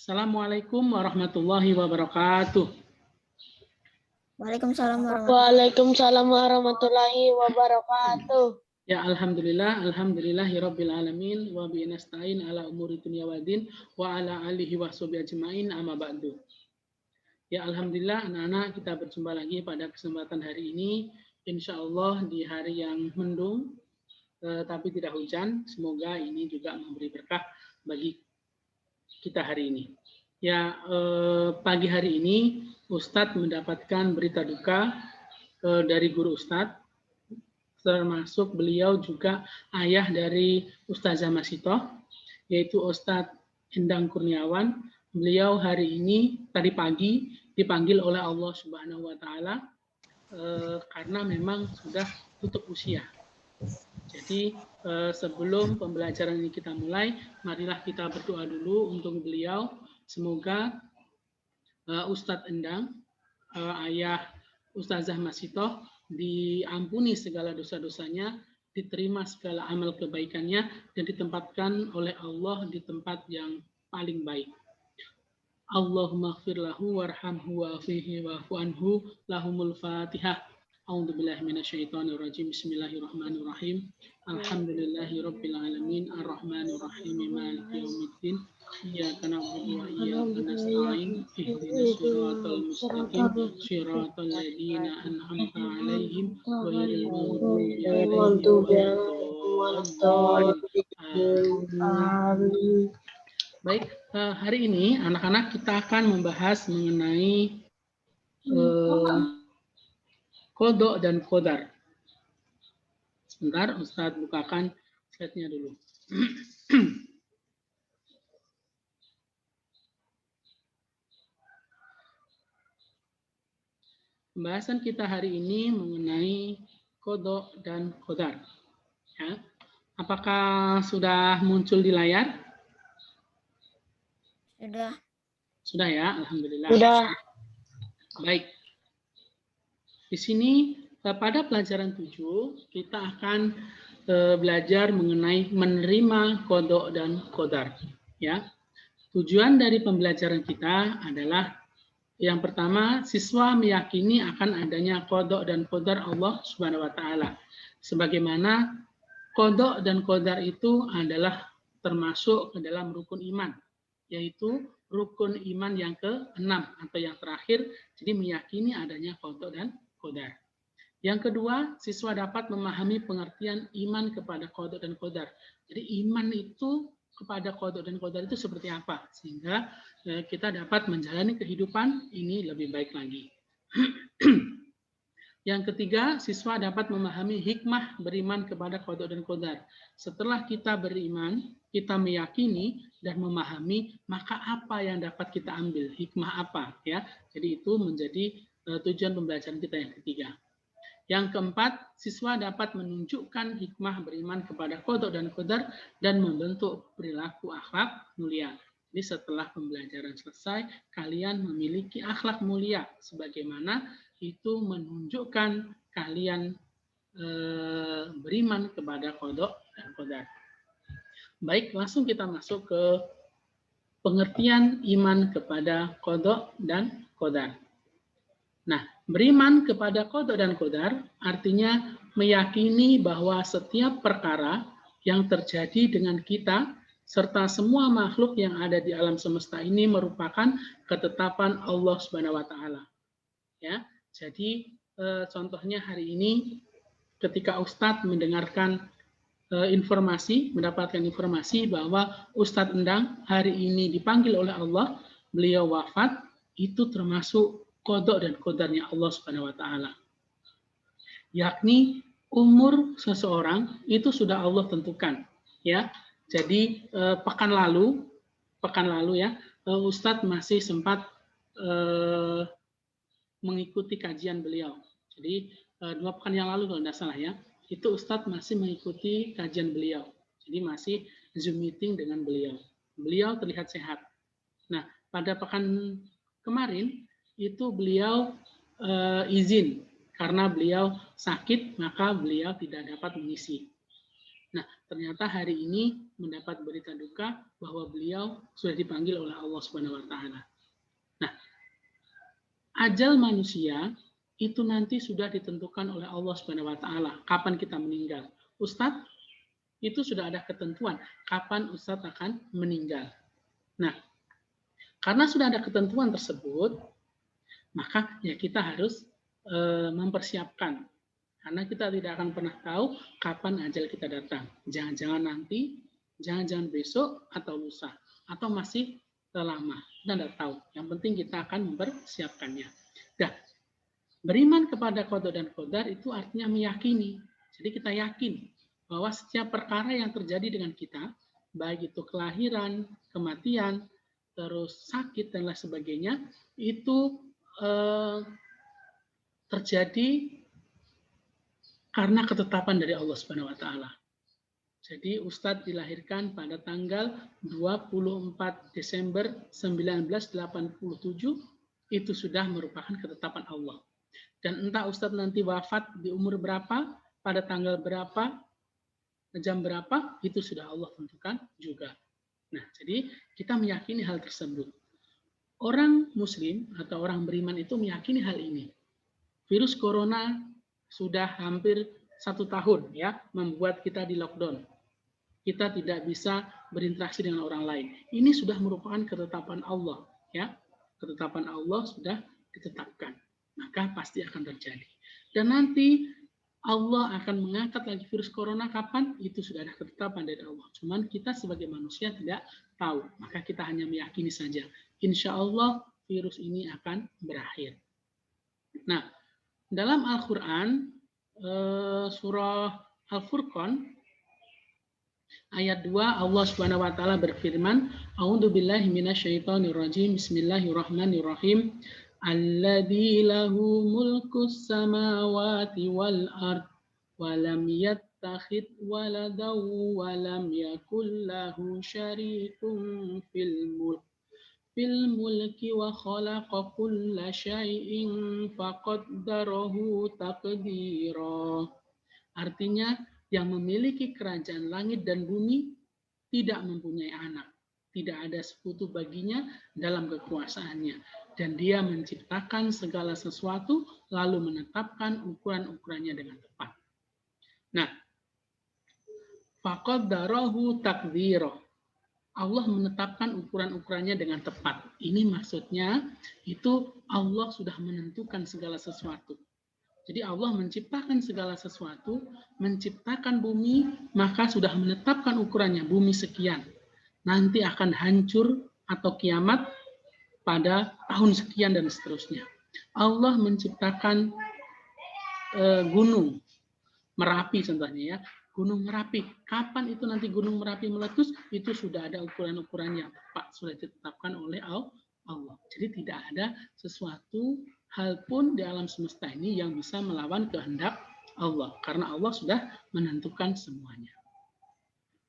Assalamualaikum warahmatullahi wabarakatuh. Waalaikumsalam warahmatullahi wabarakatuh. Ya, alhamdulillahirabbil alamin wa bihi nasta'in ala umuri dunya waddin wa ala alihi washabihi ajmain amma ba'du. Ya, alhamdulillah anak-anak, kita berjumpa lagi pada kesempatan hari ini, insyaallah di hari yang mendung tapi tidak hujan. Semoga ini juga memberi berkah bagi kita hari ini. Ya, pagi hari ini Ustadz mendapatkan berita duka dari guru Ustadz, termasuk beliau juga ayah dari Ustazah Masitoh, yaitu Ustadz Endang Kurniawan. Beliau hari ini tadi pagi dipanggil oleh Allah Subhanahu wa Ta'ala karena memang sudah tutup usia. Jadi sebelum pembelajaran ini kita mulai, marilah kita berdoa dulu untuk beliau. Semoga Ustadz Endang, ayah Ustazah Masitoh, diampuni segala dosa-dosanya, diterima segala amal kebaikannya, dan ditempatkan oleh Allah di tempat yang paling baik. Allahumma ighfir lahu warhamhu wa'afihi wa'fu anhu. Lahumul Fatihah. A'udzubillahi minasyaitonir rajim. Bismillahirrahmanirrahim. Alhamdulillahirabbil alamin arrahmanir rahim maliki yaumiddin. Iyyaka na'budu wa iyyaka nasta'in. Ihdinas siratal mustaqim. Shiratal ladzina an'amta 'alaihim ghairil maghdubi 'alaihim waladdallin. Baik, hari ini anak-anak kita akan membahas mengenai kodok dan kodar. Sebentar, Ustadz bukakan slide-nya dulu. Pembahasan kita hari ini mengenai kodok dan kodar. Ya. Apakah sudah muncul di layar? Sudah ya, alhamdulillah. Sudah. Baik. Di sini pada pelajaran 7 kita akan belajar mengenai menerima kodok dan kodar. Ya. Tujuan dari pembelajaran kita adalah yang pertama, siswa meyakini akan adanya kodok dan kodar Allah Subhanahu wa Ta'ala. Sebagaimana kodok dan kodar itu adalah termasuk ke dalam rukun iman, yaitu rukun iman yang ke-6 atau yang terakhir, jadi meyakini adanya kodok dan kodar. Yang kedua, siswa dapat memahami pengertian iman kepada kodok dan kodar. Jadi iman itu kepada kodok dan kodar itu seperti apa, sehingga kita dapat menjalani kehidupan ini lebih baik lagi. Yang ketiga, siswa dapat memahami hikmah beriman kepada kodok dan kodar. Setelah kita beriman, kita meyakini dan memahami, maka apa yang dapat kita ambil? Hikmah apa? Ya, jadi itu menjadi tujuan pembelajaran kita yang ketiga. Yang keempat, siswa dapat menunjukkan hikmah beriman kepada kodok dan kodar dan membentuk perilaku akhlak mulia. Jadi setelah pembelajaran selesai, kalian memiliki akhlak mulia, sebagaimana itu menunjukkan kalian beriman kepada kodok dan kodar. Baik, langsung kita masuk ke pengertian iman kepada kodok dan kodar. Nah, beriman kepada kodok dan kodar artinya meyakini bahwa setiap perkara yang terjadi dengan kita serta semua makhluk yang ada di alam semesta ini merupakan ketetapan Allah Subhanahu wa Ta'ala. Ya, jadi contohnya hari ini ketika Ustadz mendengarkan mendapatkan informasi bahwa Ustadz Endang hari ini dipanggil oleh Allah, beliau wafat, itu termasuk kodok dan kodarnya Allah Subhanahu wa Ta'ala. Yakni umur seseorang itu sudah Allah tentukan, ya. Jadi pekan lalu ya, Ustadz masih sempat mengikuti kajian beliau. Jadi 2 pekan yang lalu kalau tidak salah ya, itu Ustadz masih mengikuti kajian beliau. Jadi masih Zoom meeting dengan beliau. Beliau terlihat sehat. Nah, pada pekan kemarin itu beliau izin karena beliau sakit, maka beliau tidak dapat mengisi. Nah, ternyata hari ini mendapat berita duka bahwa beliau sudah dipanggil oleh Allah Subhanahu wa taala. Nah, ajal manusia itu nanti sudah ditentukan oleh Allah Subhanahu wa taala kapan kita meninggal. Ustadz, itu sudah ada ketentuan kapan Ustadz akan meninggal. Nah, karena sudah ada ketentuan tersebut, maka ya kita harus mempersiapkan. Karena kita tidak akan pernah tahu kapan ajal kita datang. Jangan-jangan nanti, jangan-jangan besok atau lusa, atau masih lama. Kita tidak tahu. Yang penting kita akan mempersiapkannya. Nah, beriman kepada qada dan qadar itu artinya meyakini. Jadi kita yakin bahwa setiap perkara yang terjadi dengan kita, baik itu kelahiran, kematian, terus sakit dan lain sebagainya, itu terjadi karena ketetapan dari Allah Subhanahu wa taala. Jadi Ustadz dilahirkan pada tanggal 24 Desember 1987, itu sudah merupakan ketetapan Allah. Dan entah Ustadz nanti wafat di umur berapa, pada tanggal berapa, jam berapa, itu sudah Allah tentukan juga. Nah, jadi kita meyakini hal tersebut. Orang Muslim atau orang beriman itu meyakini hal ini. Virus corona sudah hampir 1 tahun ya membuat kita di lockdown. Kita tidak bisa berinteraksi dengan orang lain. Ini sudah merupakan ketetapan Allah ya. Ketetapan Allah sudah ditetapkan. Maka pasti akan terjadi. Dan nanti Allah akan mengangkat lagi virus corona kapan? Itu sudah ada ketetapan dari Allah. Cuman kita sebagai manusia tidak tahu. Maka kita hanya meyakini saja. Insya Allah virus ini akan berakhir. Nah, dalam Al-Quran, surah Al-Furqan, ayat 2, Allah Subhanahu wa taala berfirman, A'udzubillahi minasyaitonirrajim, Bismillahirrahmanirrahim. Alladzi lahu mulkus samawati wal ard wa lam yattakhid waladan wa lam yakul lahu syarikun fil mulki wa khalaqa kulla syai'in faqaddarahu taqdira. Artinya, yang memiliki kerajaan langit dan bumi tidak mempunyai anak. Tidak ada sekutu baginya dalam kekuasaannya. Dan dia menciptakan segala sesuatu lalu menetapkan ukuran-ukurannya dengan tepat. Nah, faqaddarahu taqdira. Allah menetapkan ukuran-ukurannya dengan tepat. Ini maksudnya, itu Allah sudah menentukan segala sesuatu. Jadi Allah menciptakan segala sesuatu, menciptakan bumi, maka sudah menetapkan ukurannya, bumi sekian. Nanti akan hancur atau kiamat pada tahun sekian dan seterusnya. Allah menciptakan gunung, Merapi contohnya ya. Gunung Merapi. Kapan itu nanti Gunung Merapi meletus? Itu sudah ada ukuran-ukurannya. Pak, sudah ditetapkan oleh Allah. Jadi tidak ada sesuatu hal pun di alam semesta ini yang bisa melawan kehendak Allah. Karena Allah sudah menentukan semuanya.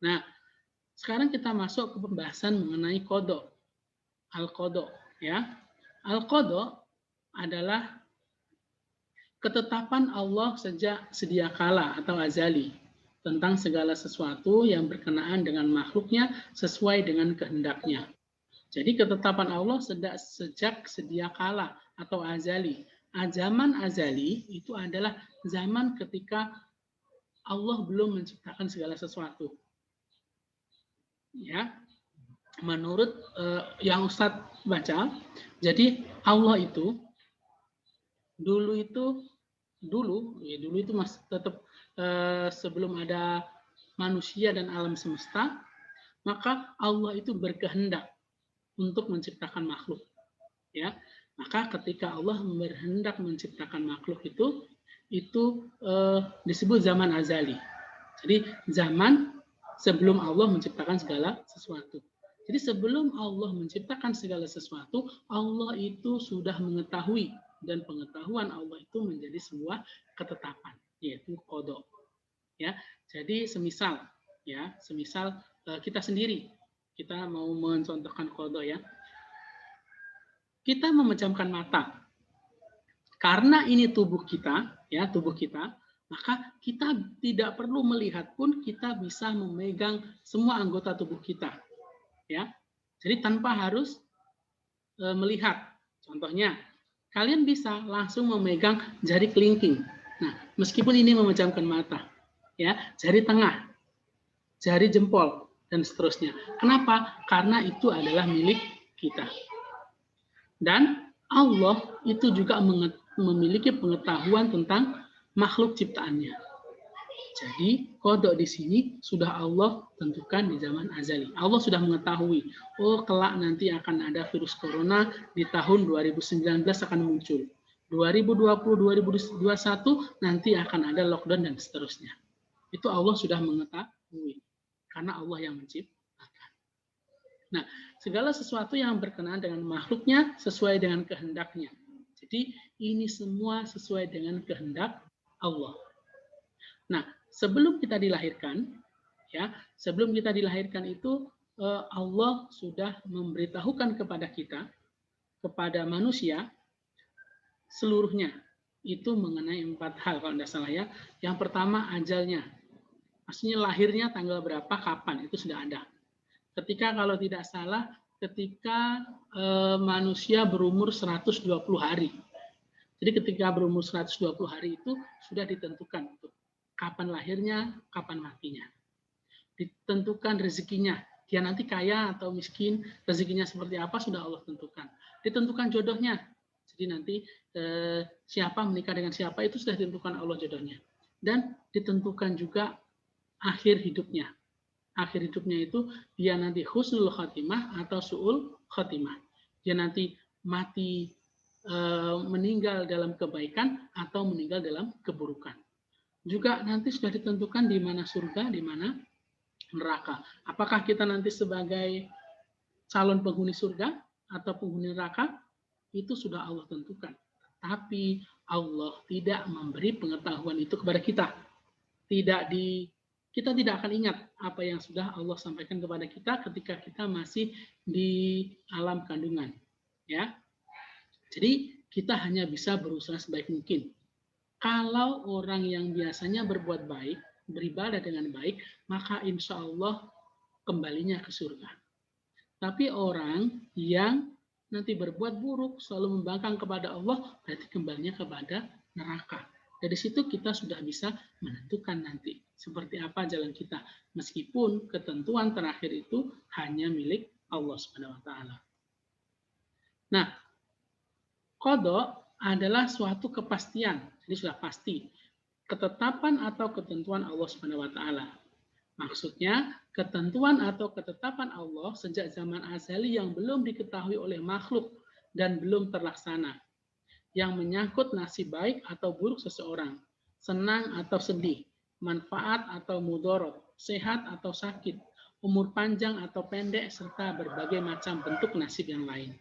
Nah, sekarang kita masuk ke pembahasan mengenai qada. Al-qada. Ya. Al-qada adalah ketetapan Allah sejak sedia kala atau azali tentang segala sesuatu yang berkenaan dengan makhluknya sesuai dengan kehendaknya. Jadi ketetapan Allah sejak sedia kala atau azali. Zaman azali itu adalah zaman ketika Allah belum menciptakan segala sesuatu. Ya, menurut yang Ustadz baca, jadi Allah itu dulu itu masih tetap sebelum ada manusia dan alam semesta, maka Allah itu berkehendak untuk menciptakan makhluk. Ya, maka ketika Allah berkehendak menciptakan makhluk itu disebut zaman azali. Jadi zaman sebelum Allah menciptakan segala sesuatu. Jadi sebelum Allah menciptakan segala sesuatu, Allah itu sudah mengetahui, dan pengetahuan Allah itu menjadi sebuah ketetapan, yaitu qada. Ya, jadi semisal kita sendiri, kita mau mencontohkan qada ya. Kita memejamkan mata. Karena ini tubuh kita, maka kita tidak perlu melihat pun kita bisa memegang semua anggota tubuh kita. Ya, jadi tanpa harus melihat. Contohnya, kalian bisa langsung memegang jari kelingking. Nah, meskipun ini memejamkan mata, ya, jari tengah, jari jempol, dan seterusnya. Kenapa? Karena itu adalah milik kita. Dan Allah itu juga memiliki pengetahuan tentang makhluk ciptaannya. Jadi kodok di sini sudah Allah tentukan di zaman azali. Allah sudah mengetahui, oh kelak nanti akan ada virus corona di tahun 2019 akan muncul. 2020, 2021 nanti akan ada lockdown dan seterusnya. Itu Allah sudah mengetahui karena Allah yang menciptakan. Nah, segala sesuatu yang berkenaan dengan makhluknya sesuai dengan kehendaknya. Jadi ini semua sesuai dengan kehendak Allah. Nah, sebelum kita dilahirkan, ya, sebelum kita dilahirkan itu Allah sudah memberitahukan kepada kita, kepada manusia seluruhnya itu mengenai 4 hal kalau tidak salah ya. Yang pertama ajalnya, maksudnya lahirnya tanggal berapa, kapan itu sudah ada. Ketika kalau tidak salah, ketika manusia berumur 120 hari. Jadi ketika berumur 120 hari itu sudah ditentukan tuh, kapan lahirnya, kapan matinya. Ditentukan rezekinya, dia nanti kaya atau miskin, rezekinya seperti apa sudah Allah tentukan. Ditentukan jodohnya, jadi nanti siapa menikah dengan siapa itu sudah ditentukan Allah jodohnya. Dan ditentukan juga akhir hidupnya. Akhir hidupnya itu dia nanti husnul khatimah atau su'ul khatimah. Dia nanti mati meninggal dalam kebaikan atau meninggal dalam keburukan. Juga nanti sudah ditentukan di mana surga, di mana neraka. Apakah kita nanti sebagai calon penghuni surga atau penghuni neraka? Itu sudah Allah tentukan. Tapi Allah tidak memberi pengetahuan itu kepada kita. Kita tidak akan ingat apa yang sudah Allah sampaikan kepada kita ketika kita masih di alam kandungan. Ya. Jadi kita hanya bisa berusaha sebaik mungkin. Kalau orang yang biasanya berbuat baik, beribadah dengan baik, maka insya Allah kembalinya ke surga. Tapi orang yang nanti berbuat buruk, selalu membangkang kepada Allah, berarti kembalinya kepada neraka. Dari situ kita sudah bisa menentukan nanti seperti apa jalan kita. Meskipun ketentuan terakhir itu hanya milik Allah Subhanahu wa taala. Nah, qada adalah suatu kepastian, jadi sudah pasti. Ketetapan atau ketentuan Allah Subhanahu wa taala. Maksudnya, ketentuan atau ketetapan Allah sejak zaman azali yang belum diketahui oleh makhluk dan belum terlaksana. Yang menyangkut nasib baik atau buruk seseorang, senang atau sedih, manfaat atau mudorot, sehat atau sakit, umur panjang atau pendek, serta berbagai macam bentuk nasib yang lain.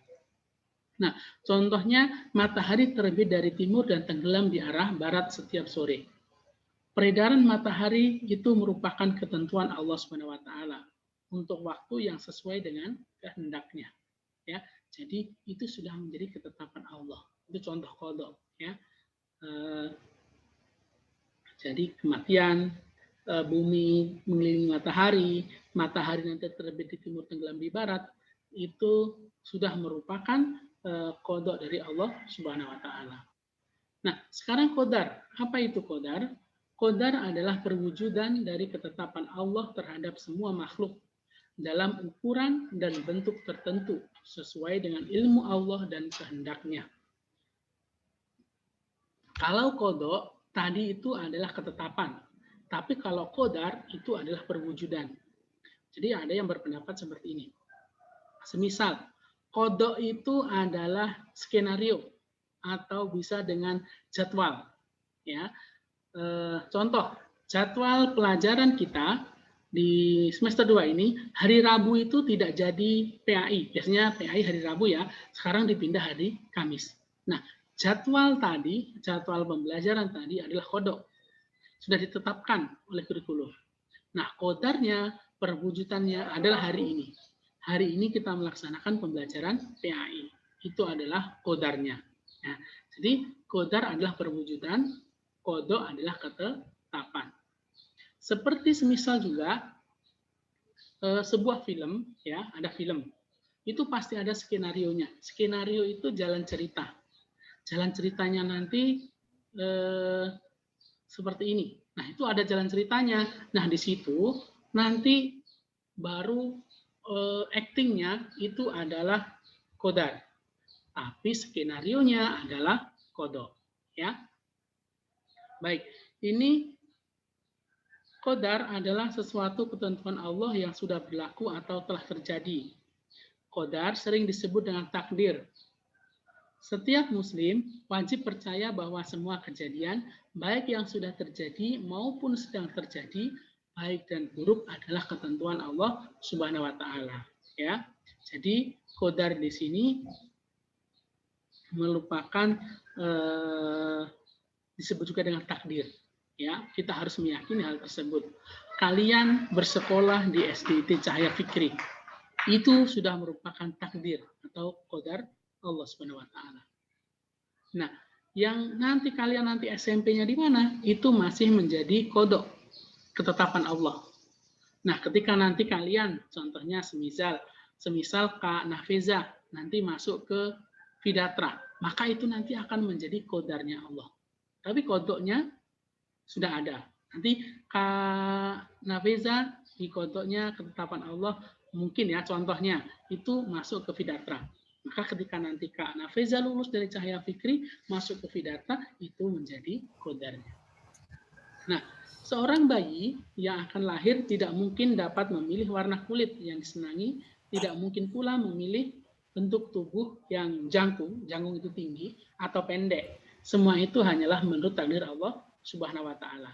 Nah, contohnya matahari terbit dari timur dan tenggelam di arah barat setiap sore. Peredaran matahari itu merupakan ketentuan Allah Subhanahu wa taala untuk waktu yang sesuai dengan kehendaknya. Ya, jadi itu sudah menjadi ketetapan Allah. Itu contoh qada, ya. Jadi kematian, bumi mengelilingi matahari nanti terbit di timur tenggelam di barat, itu sudah merupakan qada dari Allah Subhanahu wa taala. Nah, sekarang qadar. Apa itu qadar? Qadar adalah perwujudan dari ketetapan Allah terhadap semua makhluk dalam ukuran dan bentuk tertentu sesuai dengan ilmu Allah dan kehendaknya. Kalau qada tadi itu adalah ketetapan, tapi kalau qadar itu adalah perwujudan. Jadi ada yang berpendapat seperti ini. Semisal qada itu adalah skenario atau bisa dengan jadwal, ya. Contoh, jadwal pelajaran kita di semester 2 ini, hari Rabu itu tidak jadi PAI. Biasanya PAI hari Rabu ya, sekarang dipindah hari Kamis. Nah, jadwal pembelajaran tadi adalah qada. Sudah ditetapkan oleh kurikulum. Nah, qadarnya, perwujudannya adalah hari ini. Hari ini kita melaksanakan pembelajaran PAI. Itu adalah qadarnya. Nah, jadi qadar adalah perwujudan qada adalah ketetapan. Seperti semisal juga sebuah film, ya, ada film. Itu pasti ada skenarionya. Skenario itu jalan cerita. Jalan ceritanya nanti seperti ini. Nah, itu ada jalan ceritanya. Nah, di situ nanti baru actingnya itu adalah qadar. Tapi skenarionya adalah qada. Ya. Baik, ini qadar adalah sesuatu ketentuan Allah yang sudah berlaku atau telah terjadi. Qadar sering disebut dengan takdir. Setiap muslim wajib percaya bahwa semua kejadian, baik yang sudah terjadi maupun sedang terjadi, baik dan buruk adalah ketentuan Allah Subhanahu wa taala, ya. Jadi qadar di sini merupakan disebut juga dengan takdir, ya. Kita harus meyakini hal tersebut. Kalian bersekolah di SDIT Cahaya Fikri, itu sudah merupakan takdir atau qadar Allah Subhanahu wa taala. Nah, yang nanti kalian nanti SMP-nya di mana? Itu masih menjadi qada, ketetapan Allah. Nah, ketika nanti kalian contohnya semisal Kak Nafeza nanti masuk ke Fidatra, maka itu nanti akan menjadi qadarnya Allah. Tapi qadanya sudah ada. Nanti Kak Nafeza di qadanya ketetapan Allah mungkin ya contohnya itu masuk ke Fidatra. Maka ketika nanti Kak Nafeza lulus dari Cahaya Fikri masuk ke Fidatra itu menjadi qadarnya. Nah, seorang bayi yang akan lahir tidak mungkin dapat memilih warna kulit yang disenangi, tidak mungkin pula memilih bentuk tubuh yang jangkung itu tinggi atau pendek. Semua itu hanyalah menurut takdir Allah Subhanahu wa taala.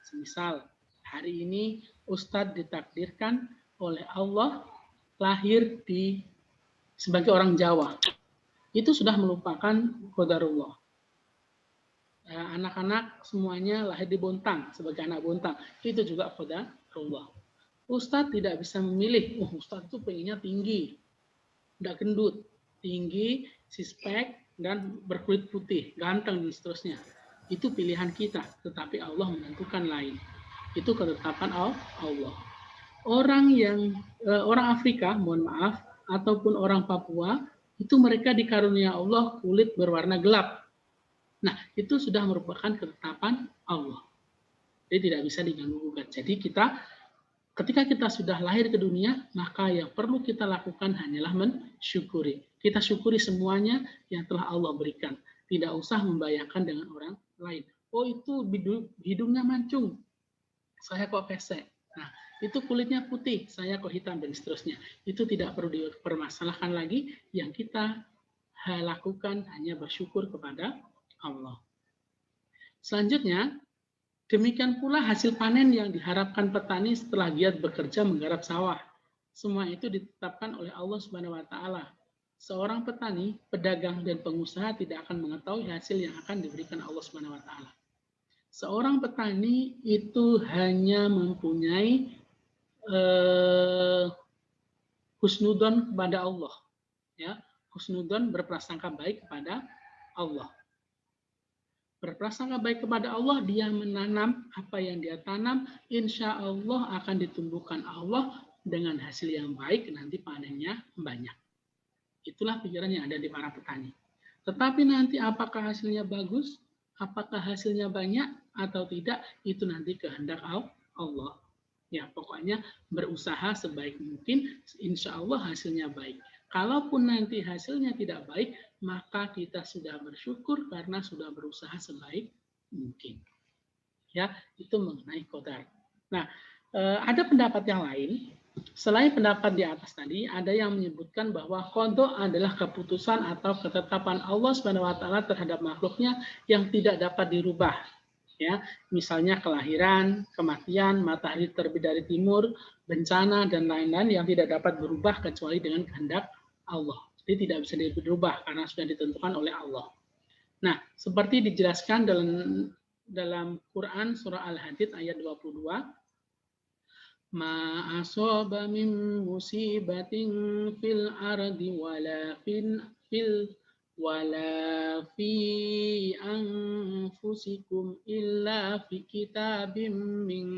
Semisal hari ini Ustadz ditakdirkan oleh Allah lahir sebagai orang Jawa. Itu sudah merupakan qadarullah. Anak-anak semuanya lahir di Bontang sebagai anak Bontang. Itu juga qadarullah. Ustadz tidak bisa memilih, Ustadz itu pengennya tinggi, tidak gendut, tinggi, sispek, dan berkulit putih, ganteng, dan seterusnya. Itu pilihan kita, tetapi Allah menentukan lain. Itu ketetapan Allah. Orang Afrika, mohon maaf, ataupun orang Papua, itu mereka dikarunia Allah kulit berwarna gelap. Nah, itu sudah merupakan ketetapan Allah. Jadi tidak bisa diganggu-gugat. Jadi ketika kita sudah lahir ke dunia, maka yang perlu kita lakukan hanyalah mensyukuri. Kita syukuri semuanya yang telah Allah berikan. Tidak usah membayangkan dengan orang lain. Oh, itu hidungnya mancung, saya kok pesek. Nah, itu kulitnya putih, saya kok hitam, dan seterusnya. Itu tidak perlu dipermasalahkan lagi. Yang kita lakukan hanya bersyukur kepada Allah. Selanjutnya, demikian pula hasil panen yang diharapkan petani setelah giat bekerja menggarap sawah. Semua itu ditetapkan oleh Allah Subhanahu wa taala. Seorang petani, pedagang, dan pengusaha tidak akan mengetahui hasil yang akan diberikan Allah Subhanahu wa taala. Seorang petani itu hanya mempunyai husnudon kepada Allah, ya, husnudon berprasangka baik kepada Allah. Berprasangka baik kepada Allah, dia menanam apa yang dia tanam, insya Allah akan ditumbuhkan Allah dengan hasil yang baik, nanti panennya banyak. Itulah pikiran yang ada di para petani. Tetapi nanti apakah hasilnya bagus, apakah hasilnya banyak atau tidak, itu nanti kehendak Allah. Ya, pokoknya berusaha sebaik mungkin, insya Allah hasilnya baik. Kalaupun nanti hasilnya tidak baik, maka kita sudah bersyukur karena sudah berusaha sebaik mungkin. Ya, itu mengenai qadar. Nah, ada pendapat yang lain. Selain pendapat di atas tadi, ada yang menyebutkan bahwa qada adalah keputusan atau ketetapan Allah Subhanahu wa taala terhadap makhluknya yang tidak dapat dirubah. Ya, misalnya kelahiran, kematian, matahari terbit dari timur, bencana, dan lain-lain yang tidak dapat berubah kecuali dengan kehendak Allah. Jadi tidak bisa dirubah karena sudah ditentukan oleh Allah. Nah, seperti dijelaskan dalam Quran surah Al-Hadid ayat 22, ma asaba min musibatin fil ardi wala wala fi anfusikum illa fi kitabim min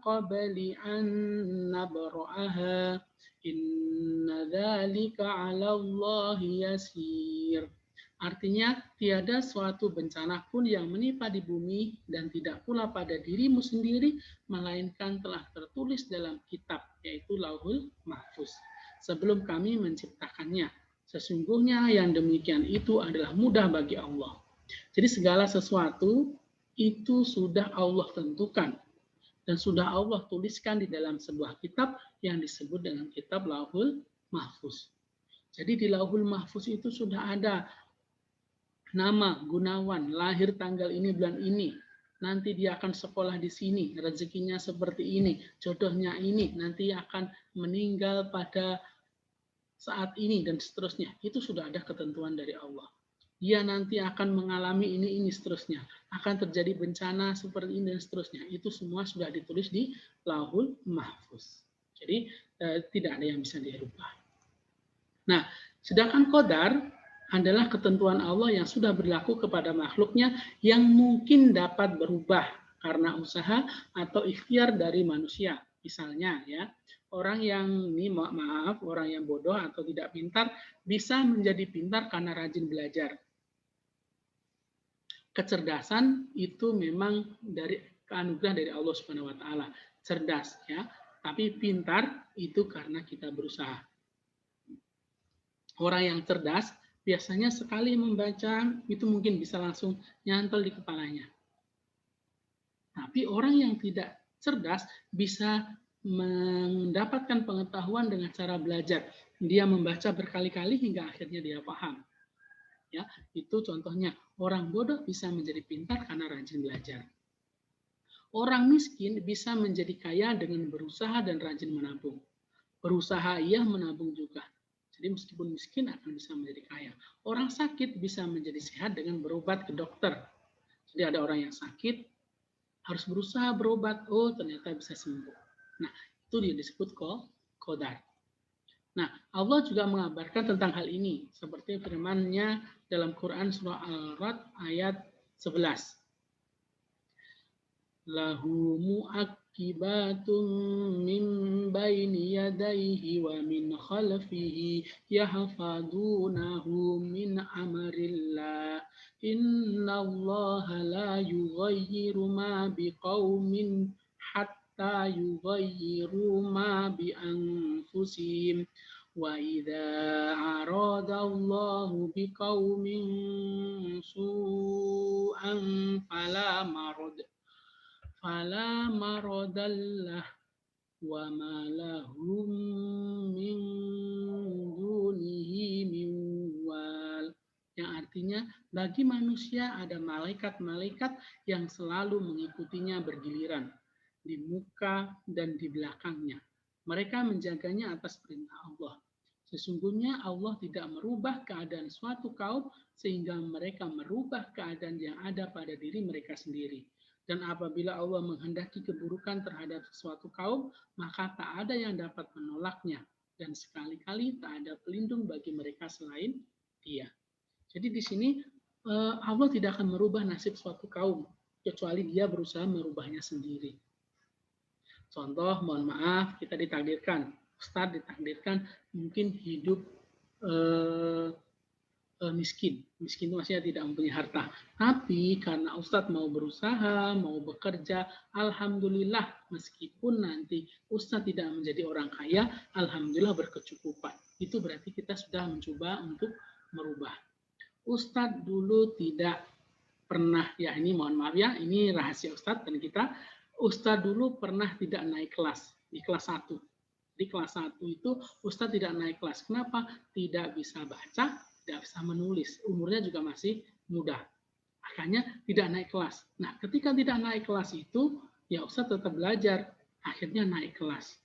qabli an nabra'aha inna dzalika 'ala Allahi yasir. Artinya, tiada suatu bencana pun yang menimpa di bumi dan tidak pula pada dirimu sendiri, melainkan telah tertulis dalam kitab, yaitu Lauhul Mahfuz. Sebelum kami menciptakannya, sesungguhnya yang demikian itu adalah mudah bagi Allah. Jadi segala sesuatu itu sudah Allah tentukan dan sudah Allah tuliskan di dalam sebuah kitab yang disebut dengan kitab Lauhul Mahfuz. Jadi di Lauhul Mahfuz itu sudah ada nama Gunawan, lahir tanggal ini, bulan ini. Nanti dia akan sekolah di sini, rezekinya seperti ini, jodohnya ini, nanti akan meninggal pada saat ini, dan seterusnya. Itu sudah ada ketentuan dari Allah. Dia nanti akan mengalami ini seterusnya. Akan terjadi bencana seperti ini, dan seterusnya. Itu semua sudah ditulis di Lauhul Mahfuz. Jadi tidak ada yang bisa dirubah. Nah, sedangkan qadar adalah ketentuan Allah yang sudah berlaku kepada makhluknya yang mungkin dapat berubah karena usaha atau ikhtiar dari manusia. Misalnya ya, orang yang orang yang bodoh atau tidak pintar bisa menjadi pintar karena rajin belajar. Kecerdasan itu memang dari anugerah dari Allah Subhanahu wa taala. Cerdas ya, tapi pintar itu karena kita berusaha. Orang yang cerdas biasanya sekali membaca itu mungkin bisa langsung nyantol di kepalanya. Tapi orang yang tidak cerdas bisa mendapatkan pengetahuan dengan cara belajar. Dia membaca berkali-kali hingga akhirnya dia paham. Ya, itu contohnya orang bodoh bisa menjadi pintar karena rajin belajar. Orang miskin bisa menjadi kaya dengan berusaha dan rajin menabung. Berusaha ia menabung juga. Jadi meskipun miskin akan bisa menjadi kaya. Orang sakit bisa menjadi sehat dengan berobat ke dokter. Jadi ada orang yang sakit, harus berusaha berobat. Oh, ternyata bisa sembuh. Nah, itu dia disebut qadar. Nah, Allah juga mengabarkan tentang hal ini. Seperti firman-Nya dalam Quran surah Al-Ra'd ayat 11. Lahu mu'aqibatun min baini yadayhi wa min khalfihi yahfadunahu min amrillah innallaha la yughayyiru ma biqaumin hatta yughayyiru ma bi anfusihim wa idza aradallahu biqaumin su'an fala maradallah wa ma lahum min dunihi min wal. Yang artinya bagi manusia ada malaikat-malaikat yang selalu mengikutinya bergiliran di muka dan di belakangnya. Mereka menjaganya atas perintah Allah. Sesungguhnya Allah tidak merubah keadaan suatu kaum sehingga mereka merubah keadaan yang ada pada diri mereka sendiri. Dan apabila Allah menghendaki keburukan terhadap sesuatu kaum, maka tak ada yang dapat menolaknya. Dan sekali-kali tak ada pelindung bagi mereka selain Dia. Jadi di sini Allah tidak akan merubah nasib suatu kaum, kecuali Dia berusaha merubahnya sendiri. Contoh, mohon maaf, kita ditakdirkan, Ustadz ditakdirkan mungkin hidup miskin itu maksudnya tidak mempunyai harta. Tapi karena Ustadz mau berusaha, mau bekerja, alhamdulillah meskipun nanti Ustadz tidak menjadi orang kaya, alhamdulillah berkecukupan. Itu berarti kita sudah mencoba untuk merubah. Ustadz dulu tidak pernah, ya ini mohon maaf ya, ini rahasia Ustadz dan kita, Ustadz dulu pernah tidak naik kelas di kelas 1. Di kelas 1 itu Ustadz tidak naik kelas. Kenapa? Tidak bisa baca, tidak bisa menulis, umurnya juga masih muda, makanya tidak naik kelas. Nah, ketika tidak naik kelas itu, ya Ustadz tetap belajar, akhirnya naik kelas.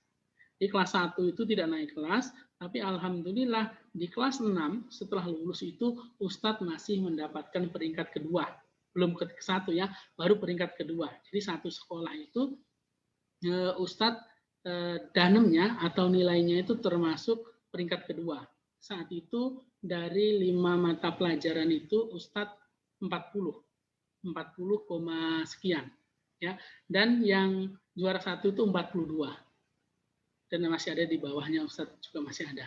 Di kelas 1 itu tidak naik kelas, tapi alhamdulillah di kelas 6 setelah lulus itu Ustadz masih mendapatkan peringkat kedua, belum ke satu ya, baru peringkat kedua. Jadi satu sekolah itu Ustadz danemnya atau nilainya itu termasuk peringkat kedua. saat itu dari 5 mata pelajaran itu Ustadz 40 sekian ya, dan yang juara 1 itu 42 dan masih ada di bawahnya Ustadz juga masih ada.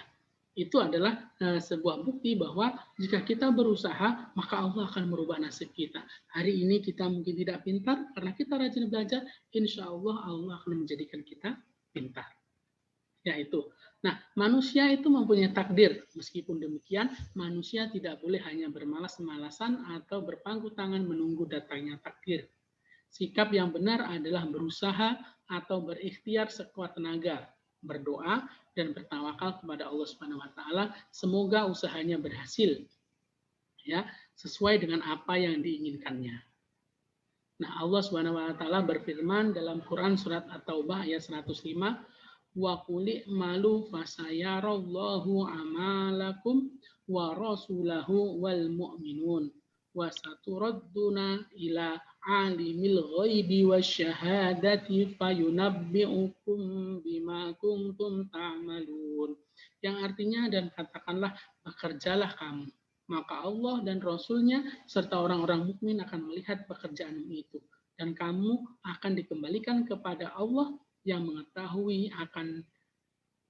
Itu adalah sebuah bukti bahwa jika kita berusaha, maka Allah akan merubah nasib kita. Hari ini kita mungkin tidak pintar, karena kita rajin belajar, insya Allah Allah akan menjadikan kita pintar. Ya itu. Nah, manusia itu mempunyai takdir. Meskipun demikian, manusia tidak boleh hanya bermalas-malasan atau berpangku tangan menunggu datangnya takdir. Sikap yang benar adalah berusaha atau berikhtiar sekuat tenaga, berdoa dan bertawakal kepada Allah Subhanahu wa taala, semoga usahanya berhasil ya, sesuai dengan apa yang diinginkannya. Nah, Allah Subhanahu wa taala berfirman dalam Quran surat At-Taubah ayat 105, wa quli malu fasayarallahu amalakum wa rasulahu wal mu'minun wa saturadduna ila alimil ghaibi wasyahadati fayunabbi'ukum bima kuntum ta'malun. Yang artinya, dan katakanlah bekerjalah kamu, maka Allah dan Rasul-Nya serta orang-orang mukmin akan melihat pekerjaanmu itu, dan kamu akan dikembalikan kepada Allah yang mengetahui akan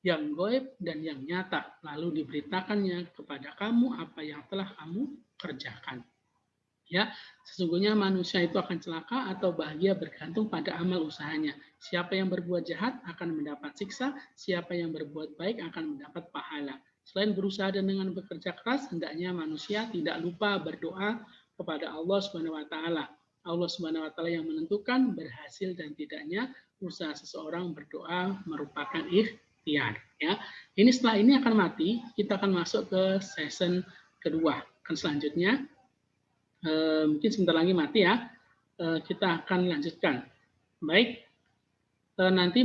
yang gaib dan yang nyata, lalu diberitakannya kepada kamu apa yang telah kamu kerjakan. Ya, sesungguhnya manusia itu akan celaka atau bahagia bergantung pada amal usahanya. Siapa yang berbuat jahat akan mendapat siksa, siapa yang berbuat baik akan mendapat pahala. Selain berusaha dan dengan bekerja keras, hendaknya manusia tidak lupa berdoa kepada Allah Subhanahu wa taala. Allah Subhanahu wa taala yang menentukan berhasil dan tidaknya usaha seseorang berdoa merupakan ikhtiar, ya. Ini setelah ini akan mati, kita akan masuk ke season kedua. Kan selanjutnya mungkin sebentar lagi mati ya, kita akan lanjutkan. Baik, nanti